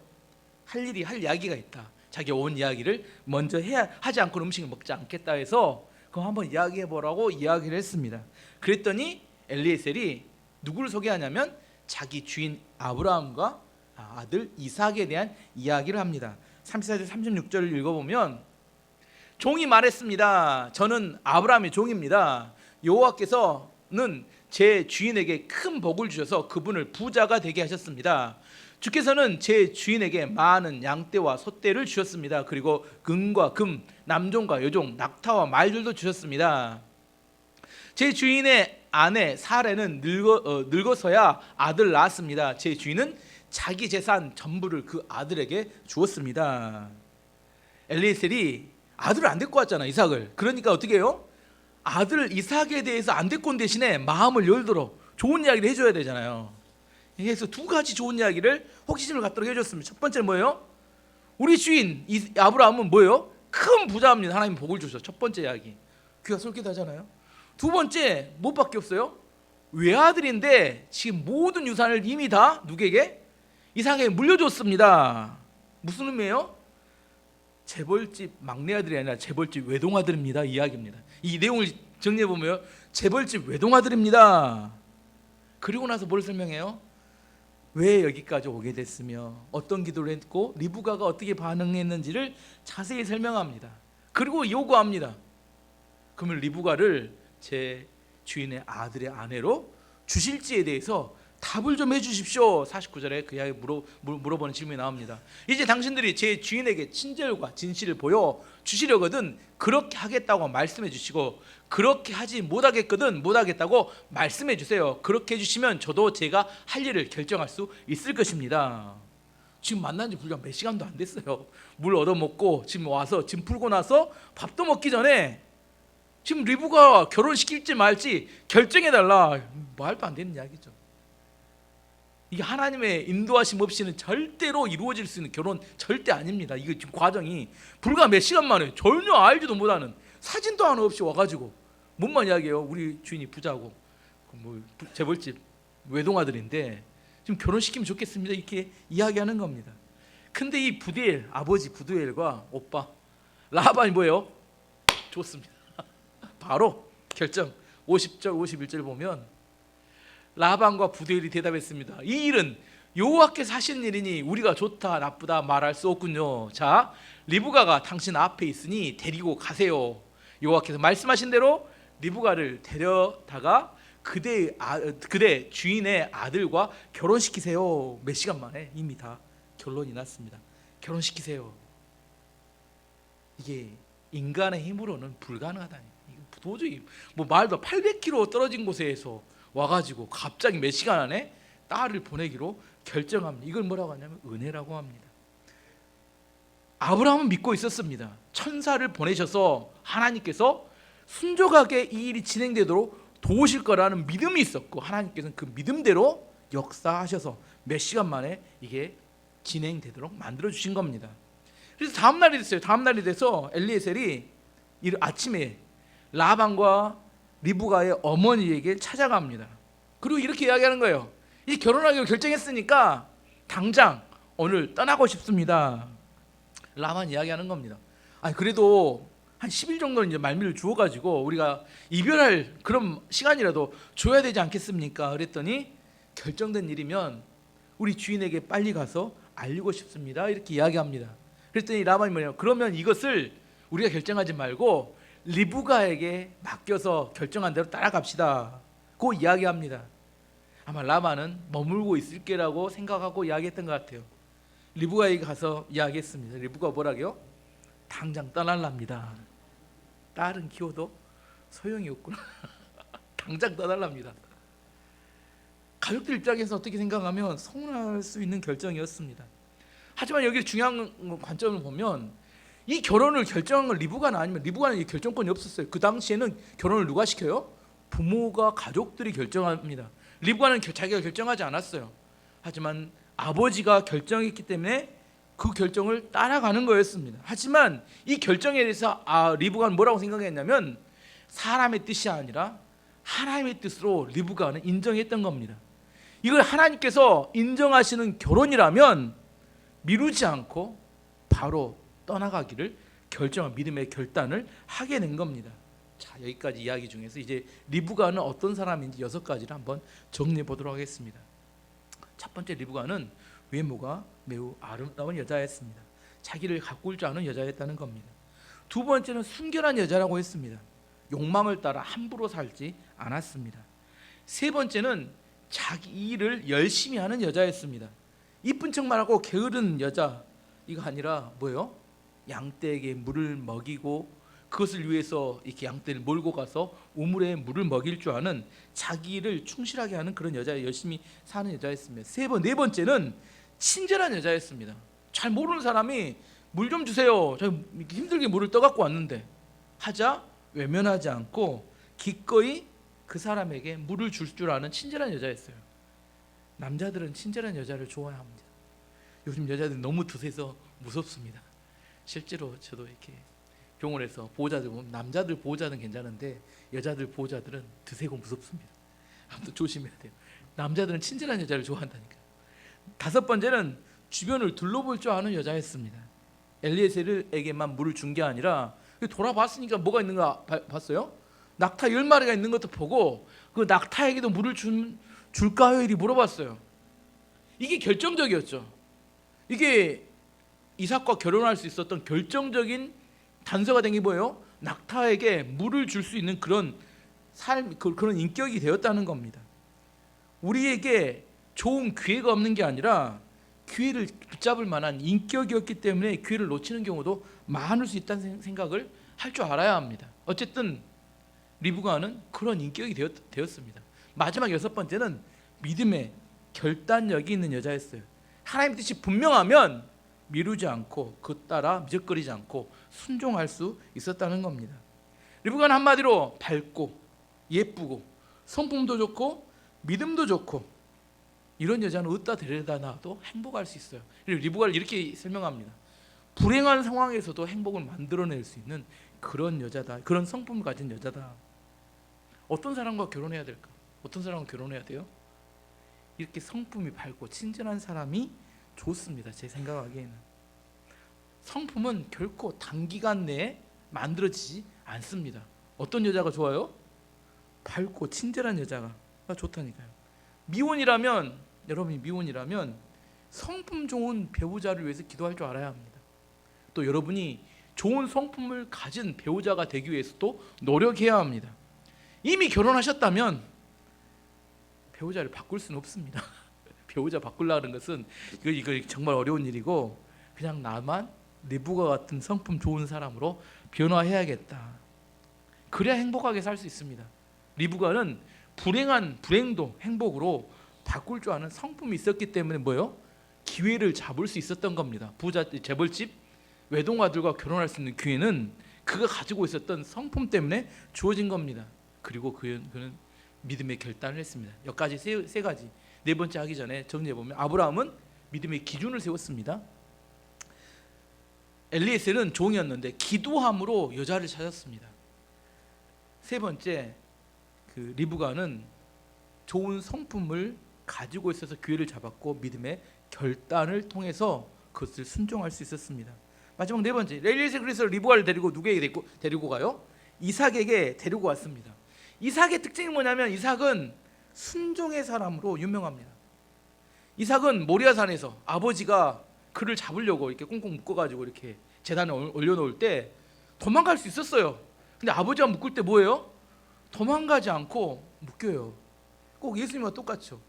할 이야기가 있다. 자기 온 이야기를 먼저 하지 않고는 음식을 먹지 않겠다 해서 그럼 한번 이야기해보라고 이야기를 했습니다. 그랬더니 엘리에셀이 누구를 소개하냐면 자기 주인 아브라함과 아들 이삭에 대한 이야기를 합니다. 34절 36절을 읽어보면 종이 말했습니다. 저는 아브라함의 종입니다. 여호와께서는 제 주인에게 큰 복을 주셔서 그분을 부자가 되게 하셨습니다. 주께서는 제 주인에게 많은 양떼와 소떼를 주셨습니다. 그리고 금과 금, 남종과 여종, 낙타와 말들도 주셨습니다. 제 주인의 아내 사레는 늙어서야 아들 낳았습니다. 제 주인은 자기 재산 전부를 그 아들에게 주었습니다. 엘리에셀이 아들을 안 데리고 왔잖아, 이삭을. 그러니까 어떻게 해요? 아들 이삭에 대해서 안 데리고 온 대신에 마음을 열도록 좋은 이야기를 해줘야 되잖아요. 그래서 두 가지 좋은 이야기를 호기심을 갖도록 해줬습니다. 첫 번째는 뭐예요? 우리 주인 아브라함은 뭐예요? 큰 부자입니다. 하나님 복을 주셔. 첫 번째 이야기. 귀가 솔깃하잖아요. 두 번째 뭐밖에 없어요? 외아들인데 지금 모든 유산을 이미 다 누구에게? 이삭에게 물려줬습니다. 무슨 의미예요? 재벌집 막내아들이 아니라 재벌집 외동아들입니다. 이야기입니다. 이 내용을 정리해보면 재벌집 외동아들입니다. 그리고 나서 뭘 설명해요? 왜 여기까지 오게 됐으며 어떤 기도를 했고 리브가가 어떻게 반응했는지를 자세히 설명합니다. 그리고 요구합니다. 그러면 리브가를 제 주인의 아들의 아내로 주실지에 대해서 답을 좀 해주십시오. 49절에 그 이야기 물어보는 질문이 나옵니다. 이제 당신들이 제 주인에게 친절과 진실을 보여 주시려거든 그렇게 하겠다고 말씀해 주시고 그렇게 하지 못하겠다고 말씀해 주세요. 그렇게 해주시면 저도 제가 할 일을 결정할 수 있을 것입니다. 지금 만난 지 불과 몇 시간도 안 됐어요. 물 얻어먹고 지금 와서 짐 풀고 나서 밥도 먹기 전에 지금 리브가 결혼시킬지 말지 결정해달라. 말도 안 되는 이야기죠. 이게 하나님의 인도하심 없이는 절대로 이루어질 수 있는 결혼 절대 아닙니다. 이거 지금 과정이 불과 몇 시간 만에 전혀 알지도 못하는 사진도 하나 없이 와가지고 뭔만 이야기해요. 우리 주인이 부자고 뭐 재벌집 외동아들인데 지금 결혼시키면 좋겠습니다. 이렇게 이야기하는 겁니다. 근데 이 부디엘 아버지 부두엘과 오빠 라반이 뭐예요? 좋습니다. 바로 결정. 50절 51절 보면 라반과 부두엘이 대답했습니다. 이 일은 여호와께서 하시는 일이니 우리가 좋다 나쁘다 말할 수 없군요. 자, 리브가가 당신 앞에 있으니 데리고 가세요. 여호와께서 말씀하신 대로 리브가를 데려다가 그대 주인의 아들과 결혼시키세요. 몇 시간 만에 이미 다 결론이 났습니다. 결혼시키세요. 이게 인간의 힘으로는 불가능하다니. 도저히 뭐 말도 800km 떨어진 곳에서 와가지고 갑자기 몇 시간 안에 딸을 보내기로 결정합니다. 이걸 뭐라고 하냐면 은혜라고 합니다. 아브라함은 믿고 있었습니다. 천사를 보내셔서 하나님께서 순종하게 이 일이 진행되도록 도우실 거라는 믿음이 있었고 하나님께서는 그 믿음대로 역사하셔서 몇 시간 만에 이게 진행되도록 만들어 주신 겁니다. 그래서 다음 날이 됐어요. 다음 날이 돼서 엘리에셀이 아침에 라반과 리브가의 어머니에게 찾아갑니다. 그리고 이렇게 이야기하는 거예요. 이 결혼하기로 결정했으니까 당장 오늘 떠나고 싶습니다. 라반 이야기하는 겁니다. 아니 그래도 한 10일 정도는 이제 말미를 주어 가지고 우리가 이별할 그런 시간이라도 줘야 되지 않겠습니까? 그랬더니 결정된 일이면 우리 주인에게 빨리 가서 알리고 싶습니다. 이렇게 이야기합니다. 그랬더니 라반이 뭐냐면 그러면 이것을 우리가 결정하지 말고 리브가에게 맡겨서 결정한 대로 따라갑시다. 고 이야기합니다. 아마 라반은 머물고 있을게라고 생각하고 이야기했던 것 같아요. 리브가에게 가서 이야기했습니다. 리브가 뭐라고요? 당장 떠날랍니다. 딸은 키워도 소용이 없구나. 당장 떠날랍니다. 가족들 입장에서 어떻게 생각하면 서운할 수 있는 결정이었습니다. 하지만 여기 중요한 관점을 보면 이 결혼을 결정한 건 리브가는 아니면 리브가는 이 결정권이 없었어요. 그 당시에는 결혼을 누가 시켜요? 부모가 가족들이 결정합니다. 리브가는 자기가 결정하지 않았어요. 하지만 아버지가 결정했기 때문에 그 결정을 따라가는 거였습니다. 하지만 이 결정에 대해서 리브가는 뭐라고 생각했냐면 사람의 뜻이 아니라 하나님의 뜻으로 리브가는 인정했던 겁니다. 이걸 하나님께서 인정하시는 결혼이라면 미루지 않고 바로 떠나가기를 결정한 믿음의 결단을 하게 된 겁니다. 자, 여기까지 이야기 중에서 이제 리브가는 어떤 사람인지 6가지를 한번 정리해 보도록 하겠습니다. 첫 번째, 리브가는 외모가 매우 아름다운 여자였습니다. 자기를 가꿀 줄 아는 여자였다는 겁니다. 두 번째는 순결한 여자라고 했습니다. 욕망을 따라 함부로 살지 않았습니다. 세 번째는 자기 일을 열심히 하는 여자였습니다. 이쁜 척만 하고 게으른 여자 이거 아니라 뭐예요? 양떼에게 물을 먹이고 그것을 위해서 이렇게 양떼를 몰고 가서 우물에 물을 먹일 줄 아는 자기 일을 충실하게 하는 그런 여자, 열심히 사는 여자였습니다. 네 번째는 친절한 여자였습니다. 잘 모르는 사람이 물 좀 주세요. 저 힘들게 물을 떠갖고 왔는데 하자 외면하지 않고 기꺼이 그 사람에게 물을 줄 줄 아는 친절한 여자였어요. 남자들은 친절한 여자를 좋아합니다. 요즘 여자들은 너무 드세서 무섭습니다. 실제로 저도 이렇게 병원에서 보호자들 보면 남자들 보호자는 괜찮은데 여자들 보호자들은 드세고 무섭습니다. 아무튼 조심해야 돼요. 남자들은 친절한 여자를 좋아한다니까요. 다섯 번째는 주변을 둘러볼 줄 아는 여자였습니다. 엘리에셀에게만 물을 준 게 아니라 돌아봤으니까 뭐가 있는가 봤어요? 낙타 10마리가 있는 것도 보고 그 낙타에게도 물을 줄까요? 이리 물어봤어요. 이게 결정적이었죠. 이게 이삭과 결혼할 수 있었던 결정적인 단서가 된 게 뭐예요? 낙타에게 물을 줄 수 있는 그런 삶, 그런 인격이 되었다는 겁니다. 우리에게 좋은 기회가 없는 게 아니라 기회를 붙잡을 만한 인격이었기 때문에 기회를 놓치는 경우도 많을 수 있다는 생각을 할 줄 알아야 합니다. 어쨌든 리브가는 그런 인격이 되었습니다. 마지막 6번째는 믿음의 결단력이 있는 여자였어요. 하나님의 뜻이 분명하면 미루지 않고 그 따라 미적거리지 않고 순종할 수 있었다는 겁니다. 리브가는 한마디로 밝고 예쁘고 성품도 좋고 믿음도 좋고 이런 여자는 어디다 데려다 놔도 행복할 수 있어요. 리브가를 이렇게 설명합니다. 불행한 상황에서도 행복을 만들어낼 수 있는 그런 여자다. 그런 성품을 가진 여자다. 어떤 사람과 결혼해야 될까? 어떤 사람과 결혼해야 돼요? 이렇게 성품이 밝고 친절한 사람이 좋습니다. 제 생각하기에는. 성품은 결코 단기간 내에 만들어지지 않습니다. 어떤 여자가 좋아요? 밝고 친절한 여자가 좋다니까요. 미혼이라면, 여러분이 미혼이라면 성품 좋은 배우자를 위해서 기도할 줄 알아야 합니다. 또 여러분이 좋은 성품을 가진 배우자가 되기 위해서도 노력해야 합니다. 이미 결혼하셨다면 배우자를 바꿀 수는 없습니다. 배우자 바꾸려는 것은 이거 정말 어려운 일이고 그냥 나만 리브가 같은 성품 좋은 사람으로 변화해야겠다. 그래야 행복하게 살 수 있습니다. 리브가는 불행도 행복으로 바꿀 줄 아는 성품이 있었기 때문에 뭐요? 기회를 잡을 수 있었던 겁니다. 부자 재벌집 외동아들과 결혼할 수 있는 기회는 그가 가지고 있었던 성품 때문에 주어진 겁니다. 그리고 그는 믿음의 결단을 했습니다. 여기까지 세 가지. 네 번째 하기 전에 정리해 보면 아브라함은 믿음의 기준을 세웠습니다. 엘리에셀은 종이었는데 기도함으로 여자를 찾았습니다. 세 번째, 리브가는 좋은 성품을 가지고 있어서 기회를 잡았고 믿음의 결단을 통해서 그것을 순종할 수 있었습니다. 마지막 네 번째, 엘리에셀이 그래서 리브가를 데리고 누구에게 데리고 가요? 이삭에게 데리고 왔습니다. 이삭의 특징이 뭐냐면 이삭은 순종의 사람으로 유명합니다. 이삭은 모리아산에서 아버지가 그를 잡으려고 이렇게 꽁꽁 묶어가지고 이렇게 제단에 올려놓을 때 도망갈 수 있었어요. 근데 아버지가 묶을 때 뭐예요? 도망가지 않고 묶여요. 꼭 예수님과 똑같죠.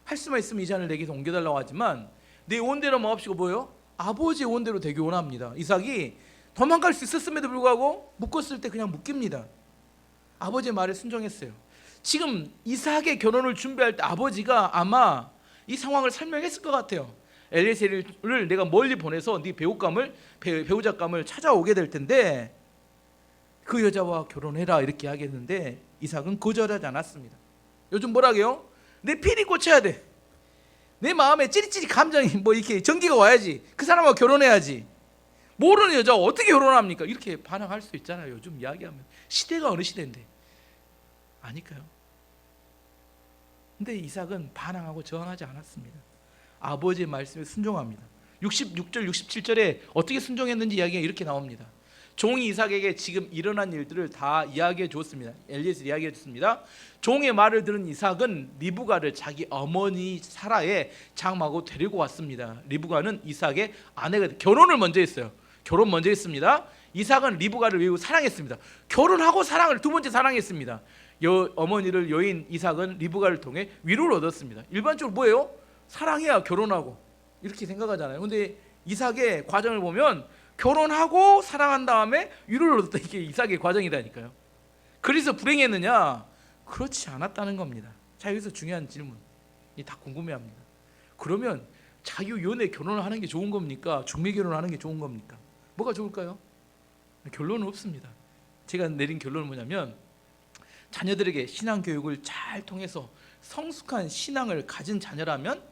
할 수만 있으면 이 잔을 내게서 옮겨달라고 하지만 내 원대로 마옵시고 뭐예요? 아버지의 원대로 되기 원합니다. 이삭이 도망갈 수 있었음에도 불구하고 묶었을 때 그냥 묶입니다. 아버지의 말에 순종했어요. 지금 이삭의 결혼을 준비할 때 아버지가 아마 이 상황을 설명했을 것 같아요. 엘리에셀을 내가 멀리 보내서 네 배우자감을 찾아오게 될 텐데 그 여자와 결혼해라 이렇게 하겠는데 이삭은 거절하지 않았습니다. 요즘 뭐라게요? 내 필이 꽂혀야 돼. 내 마음에 찌릿찌릿 감정이 뭐 이렇게 전기가 와야지. 그 사람하고 결혼해야지. 모르는 여자와 어떻게 결혼합니까? 이렇게 반항할 수 있잖아요. 요즘 이야기하면 시대가 어느 시대인데 아닐까요? 근데 이삭은 반항하고 저항하지 않았습니다. 아버지의 말씀에 순종합니다. 66절 67절에 어떻게 순종했는지 이야기가 이렇게 나옵니다. 종이 이삭에게 지금 일어난 일들을 다 이야기해 주었습니다. 엘리에셀이 이야기해 줬습니다. 종의 말을 들은 이삭은 리브가를 자기 어머니 사라의 장마고 데리고 왔습니다. 리브가는 이삭의 아내가 결혼을 먼저 했어요. 결혼 먼저 했습니다. 이삭은 리브가를 매우 사랑했습니다. 결혼하고 사랑을 두 번째 사랑했습니다. 어머니를 여인 이삭은 리브가를 통해 위로를 얻었습니다. 일반적으로 뭐예요? 사랑해야 결혼하고 이렇게 생각하잖아요. 근데 이삭의 과정을 보면 결혼하고 사랑한 다음에 위로를 얻었다. 이게 이삭의 과정이라니까요. 그래서 불행했느냐? 그렇지 않았다는 겁니다. 자, 여기서 중요한 질문이 다 궁금해합니다. 그러면 자유연애 결혼을 하는 게 좋은 겁니까? 중매 결혼을 하는 게 좋은 겁니까? 뭐가 좋을까요? 결론은 없습니다. 제가 내린 결론은 뭐냐면 자녀들에게 신앙 교육을 잘 통해서 성숙한 신앙을 가진 자녀라면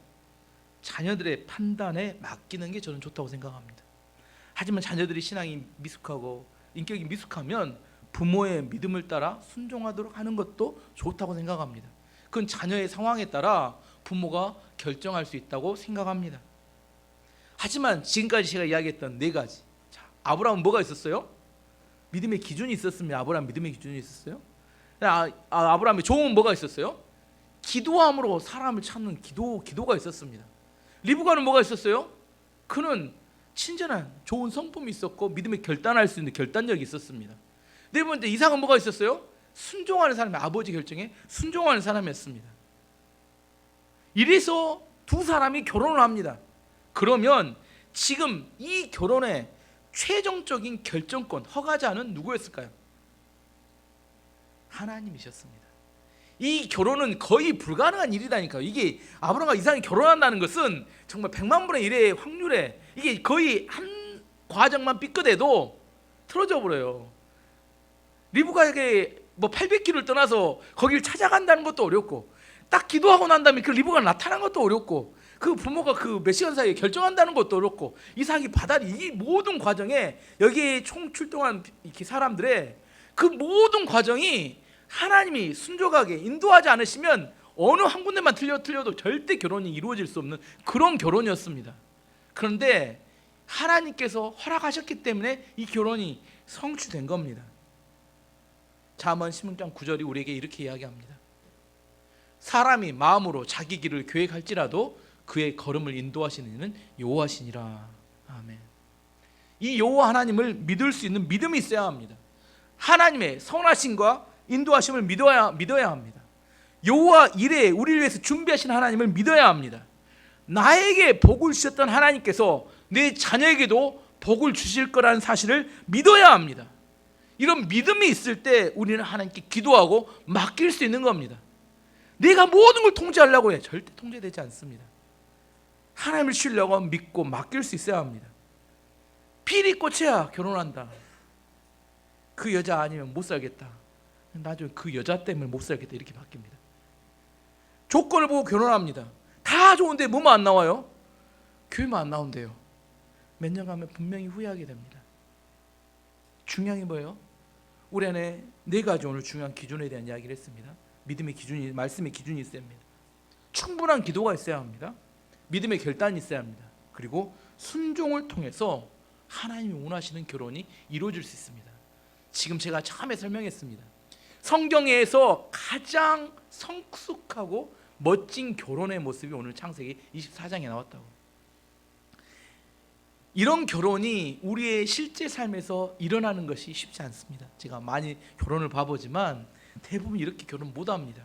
자녀들의 판단에 맡기는 게 저는 좋다고 생각합니다. 하지만 자녀들이 신앙이 미숙하고 인격이 미숙하면 부모의 믿음을 따라 순종하도록 하는 것도 좋다고 생각합니다. 그건 자녀의 상황에 따라 부모가 결정할 수 있다고 생각합니다. 하지만 지금까지 제가 이야기했던 네 가지, 자, 아브라함은 뭐가 있었어요? 믿음의 기준이 있었습니다. 아브라함 믿음의 기준이 있었어요. 아브라함의 종은 뭐가 있었어요? 기도함으로 사람을 찾는 기도가 있었습니다. 리브가는 뭐가 있었어요? 그는 친절한 좋은 성품이 있었고 믿음에 결단할 수 있는 결단력이 있었습니다. 네 번째 이삭은 뭐가 있었어요? 순종하는 사람이 아버지 결정에 순종하는 사람이었습니다. 이래서 두 사람이 결혼을 합니다. 그러면 지금 이 결혼의 최종적인 결정권 허가자는 누구였을까요? 하나님이셨습니다. 이 결혼은 거의 불가능한 일이라니까요. 이게 아브라함과 이삭이 결혼한다는 것은 정말 100만 분의 1의 확률에 이게 거의 한 과정만 삐끗해도 틀어져 버려요. 리브가에게 뭐 800km를 떠나서 거기를 찾아간다는 것도 어렵고 딱 기도하고 난 다음에 그 리브가 나타난 것도 어렵고 그 부모가 그 몇 시간 사이에 결정한다는 것도 어렵고 이삭이 바다리 이 모든 과정에 여기에 총 출동한 이렇게 사람들의 그 모든 과정이 하나님이 순종하게 인도하지 않으시면 어느 한 군데만 틀려도 절대 결혼이 이루어질 수 없는 그런 결혼이었습니다. 그런데 하나님께서 허락하셨기 때문에 이 결혼이 성취된 겁니다. 잠언 16장 9절이 우리에게 이렇게 이야기합니다. 사람이 마음으로 자기 길을 계획할지라도 그의 걸음을 인도하시는 이는 여호와시니라. 아멘. 이 여호와 하나님을 믿을 수 있는 믿음이 있어야 합니다. 하나님의 선하심과 인도하심을 믿어야 합니다. 여호와 이레 우리를 위해서 준비하신 하나님을 믿어야 합니다. 나에게 복을 주셨던 하나님께서 내 자녀에게도 복을 주실 거라는 사실을 믿어야 합니다. 이런 믿음이 있을 때 우리는 하나님께 기도하고 맡길 수 있는 겁니다. 내가 모든 걸 통제하려고 해. 절대 통제되지 않습니다. 하나님을 신뢰하고 믿고 맡길 수 있어야 합니다. 필이 꽂혀야 결혼한다. 그 여자 아니면 못 살겠다. 나중에 그 여자 때문에 못 살겠다 이렇게 바뀝니다. 조건을 보고 결혼합니다. 다 좋은데 뭐만 안 나와요? 교회만 안 나온대요. 몇 년 가면 분명히 후회하게 됩니다. 중요한 게 뭐예요? 우리 안에 네 가지 오늘 중요한 기준에 대한 이야기를 했습니다. 믿음의 기준이, 말씀의 기준이 있어야 합니다. 충분한 기도가 있어야 합니다. 믿음의 결단이 있어야 합니다. 그리고 순종을 통해서 하나님이 원하시는 결혼이 이루어질 수 있습니다. 지금 제가 처음에 설명했습니다. 성경에서 가장 성숙하고 멋진 결혼의 모습이 오늘 창세기 24장에 나왔다고. 이런 결혼이 우리의 실제 삶에서 일어나는 것이 쉽지 않습니다. 제가 많이 결혼을 봐보지만 대부분 이렇게 결혼 못합니다.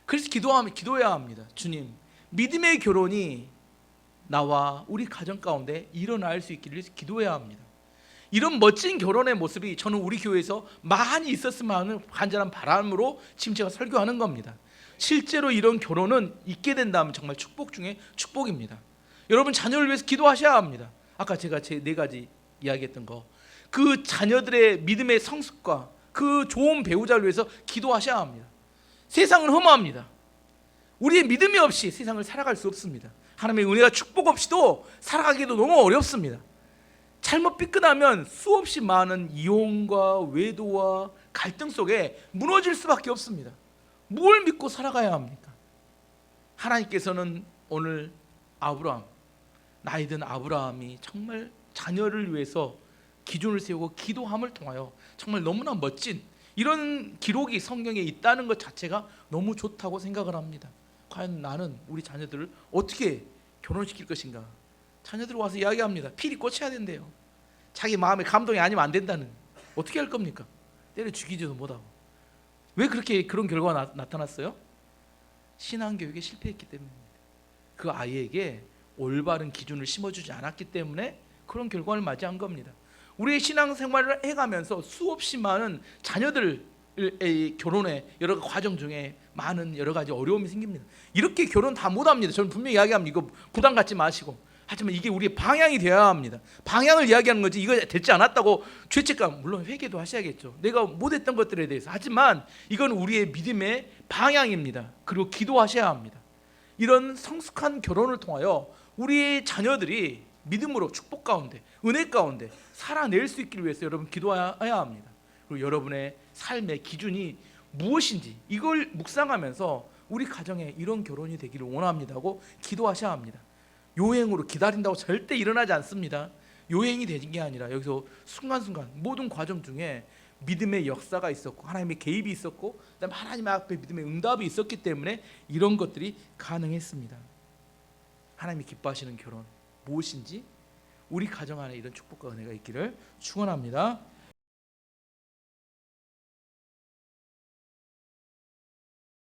그래서 기도해야 합니다. 주님, 믿음의 결혼이 나와 우리 가정 가운데 일어날 수 있기를 기도해야 합니다. 이런 멋진 결혼의 모습이 저는 우리 교회에서 많이 있었으면 하는 간절한 바람으로 지금 제가 설교하는 겁니다. 실제로 이런 결혼은 있게 된다면 정말 축복 중에 축복입니다. 여러분, 자녀를 위해서 기도하셔야 합니다. 아까 제가 제 4가지 이야기했던 거, 그 자녀들의 믿음의 성숙과 그 좋은 배우자를 위해서 기도하셔야 합니다. 세상은 험합니다. 우리의 믿음이 없이 세상을 살아갈 수 없습니다. 하나님의 은혜와 축복 없이도 살아가기도 너무 어렵습니다. 잘못 삐끗하면 수없이 많은 이혼과 외도와 갈등 속에 무너질 수밖에 없습니다. 뭘 믿고 살아가야 합니까? 하나님께서는 오늘 아브라함, 나이 든 아브라함이 정말 자녀를 위해서 기준을 세우고 기도함을 통하여 정말 너무나 멋진 이런 기록이 성경에 있다는 것 자체가 너무 좋다고 생각을 합니다. 과연 나는 우리 자녀들을 어떻게 결혼시킬 것인가? 자녀들 와서 이야기합니다. 필이 꽂혀야 된대요. 자기 마음에 감동이 아니면 안 된다는. 어떻게 할 겁니까? 때려 죽이지도 못하고. 왜 그렇게 그런 결과가 나타났어요? 신앙교육에 실패했기 때문입니다. 그 아이에게 올바른 기준을 심어주지 않았기 때문에 그런 결과를 맞이한 겁니다. 우리의 신앙생활을 해가면서 수없이 많은 자녀들의 결혼의 여러 과정 중에 많은 여러 가지 어려움이 생깁니다. 이렇게 결혼 다 못합니다. 저는 분명히 이야기합니다. 이거 부담 갖지 마시고. 하지만 이게 우리의 방향이 되어야 합니다. 방향을 이야기하는 거지 이거 되지 않았다고 죄책감, 물론 회개도 하셔야겠죠. 내가 못했던 것들에 대해서. 하지만 이건 우리의 믿음의 방향입니다. 그리고 기도하셔야 합니다. 이런 성숙한 결혼을 통하여 우리의 자녀들이 믿음으로 축복 가운데, 은혜 가운데 살아낼 수 있기를 위해서 여러분 기도해야 합니다. 그리고 여러분의 삶의 기준이 무엇인지 이걸 묵상하면서 우리 가정에 이런 결혼이 되기를 원합니다고 기도하셔야 합니다. 요행으로 기다린다고 절대 일어나지 않습니다. 요행이 되는 게 아니라 여기서 순간순간 모든 과정 중에 믿음의 역사가 있었고 하나님의 개입이 있었고 그다음에 하나님 앞에 믿음의 응답이 있었기 때문에 이런 것들이 가능했습니다. 하나님이 기뻐하시는 결혼 무엇인지 우리 가정 안에 이런 축복과 은혜가 있기를 축원합니다.